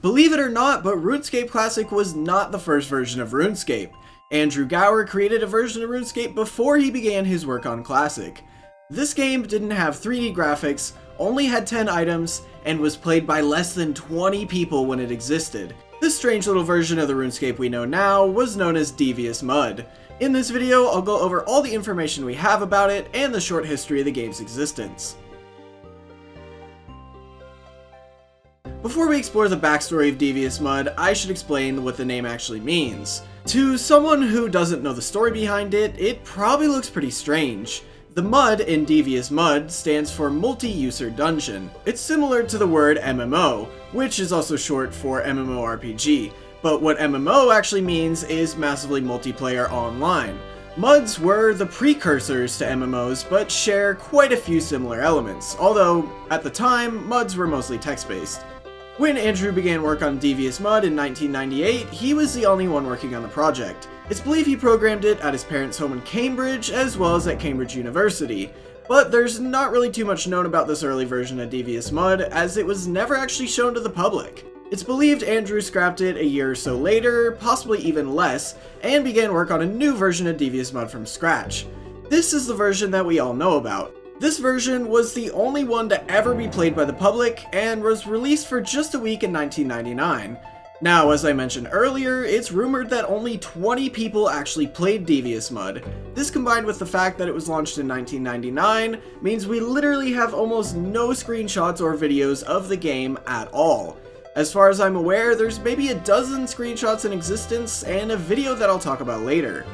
Believe it or not, but RuneScape Classic was not the first version of RuneScape. Andrew Gower created a version of RuneScape before he began his work on Classic. This game didn't have 3D graphics, only had 10 items, and was played by less than 20 people when it existed. This strange little version of the RuneScape we know now was known as Devious Mud. In this video, I'll go over all the information we have about it and the short history of the game's existence. Before we explore the backstory of Devious Mud, I should explain what the name actually means. To someone who doesn't know the story behind it, it probably looks pretty strange. The mud in Devious Mud stands for multi-user dungeon. It's similar to the word MMO, which is also short for MMORPG, but what MMO actually means is massively multiplayer online. MUDs were the precursors to MMOs, but share quite a few similar elements, although at the time, MUDs were mostly text-based. When Andrew began work on Devious Mud in 1998, he was the only one working on the project. It's believed he programmed it at his parents' home in Cambridge, as well as at Cambridge University. But there's not really too much known about this early version of Devious Mud, as it was never actually shown to the public. It's believed Andrew scrapped it a year or so later, possibly even less, and began work on a new version of Devious Mud from scratch. This is the version that we all know about. This version was the only one to ever be played by the public, and was released for just a week in 1999. Now, as I mentioned earlier, it's rumored that only 20 people actually played Devious Mud. This, combined with the fact that it was launched in 1999, means we literally have almost no screenshots or videos of the game at all. As far as I'm aware, there's maybe a dozen screenshots in existence, and a video that I'll talk about later.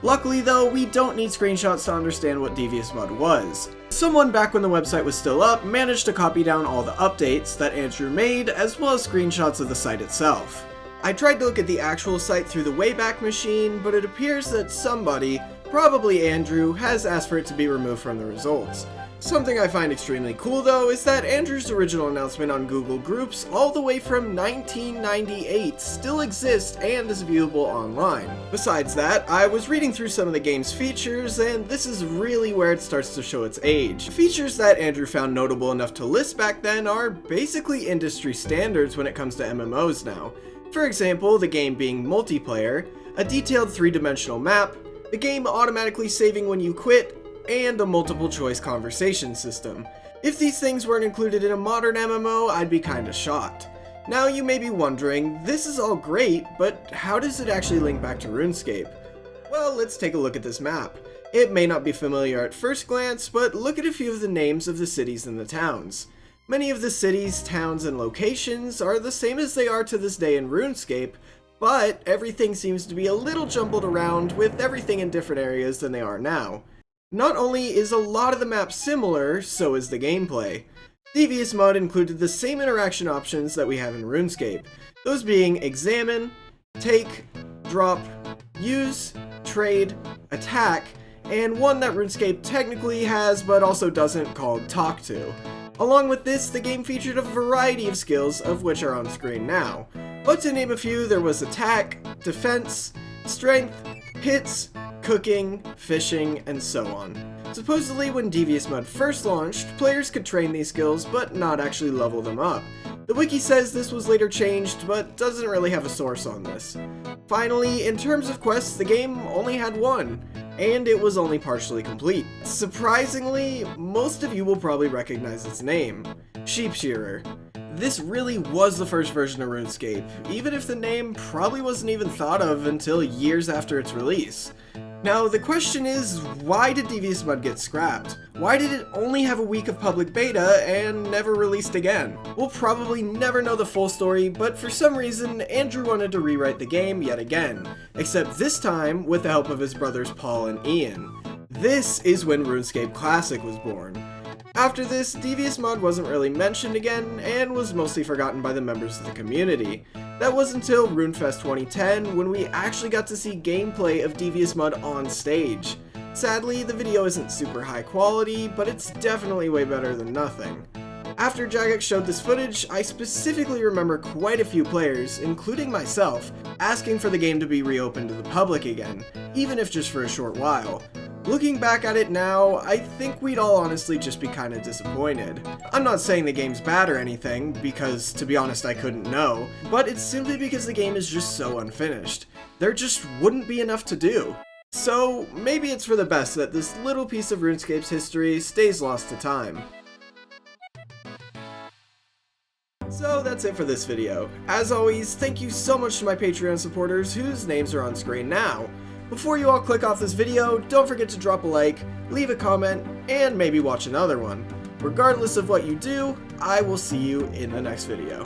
Luckily though, we don't need screenshots to understand what Devious Mud was. Someone back when the website was still up managed to copy down all the updates that Andrew made, as well as screenshots of the site itself. I tried to look at the actual site through the Wayback Machine, but it appears that somebody, probably Andrew, has asked for it to be removed from the results. Something I find extremely cool though is that Andrew's original announcement on Google Groups all the way from 1998 still exists and is viewable online. Besides that, I was reading through some of the game's features, and this is really where it starts to show its age. Features that Andrew found notable enough to list back then are basically industry standards when it comes to MMOs now. For example, the game being multiplayer, a detailed 3-dimensional map, the game automatically saving when you quit, and a multiple choice conversation system. If these things weren't included in a modern MMO, I'd be kinda shocked. Now you may be wondering, this is all great, but how does it actually link back to RuneScape? Well, let's take a look at this map. It may not be familiar at first glance, but look at a few of the names of the cities and the towns. Many of the cities, towns, and locations are the same as they are to this day in RuneScape, but everything seems to be a little jumbled around, with everything in different areas than they are now. Not only is a lot of the map similar, so is the gameplay. Devious Mud included the same interaction options that we have in RuneScape, those being examine, take, drop, use, trade, attack, and one that RuneScape technically has but also doesn't, called talk to. Along with this, the game featured a variety of skills, of which are on screen now. But to name a few, there was attack, defense, strength, hits, cooking, fishing, and so on. Supposedly, when Devious Mud first launched, players could train these skills, but not actually level them up. The wiki says this was later changed, but doesn't really have a source on this. Finally, in terms of quests, the game only had one, and it was only partially complete. Surprisingly, most of you will probably recognize its name, Sheep Shearer. This really was the first version of RuneScape, even if the name probably wasn't even thought of until years after its release. Now, the question is, why did Devious Mud get scrapped? Why did it only have a week of public beta and never released again? We'll probably never know the full story, but for some reason, Andrew wanted to rewrite the game yet again, except this time with the help of his brothers Paul and Ian. This is when RuneScape Classic was born. After this, Devious Mud wasn't really mentioned again, and was mostly forgotten by the members of the community. That was until RuneFest 2010, when we actually got to see gameplay of Devious Mud on stage. Sadly, the video isn't super high quality, but it's definitely way better than nothing. After Jagex showed this footage, I specifically remember quite a few players, including myself, asking for the game to be reopened to the public again, even if just for a short while. Looking back at it now, I think we'd all honestly just be kinda disappointed. I'm not saying the game's bad or anything, because to be honest I couldn't know, but it's simply because the game is just so unfinished. There just wouldn't be enough to do. So maybe it's for the best that this little piece of RuneScape's history stays lost to time. So that's it for this video. As always, thank you so much to my Patreon supporters whose names are on screen now. Before you all click off this video, don't forget to drop a like, leave a comment, and maybe watch another one. Regardless of what you do, I will see you in the next video.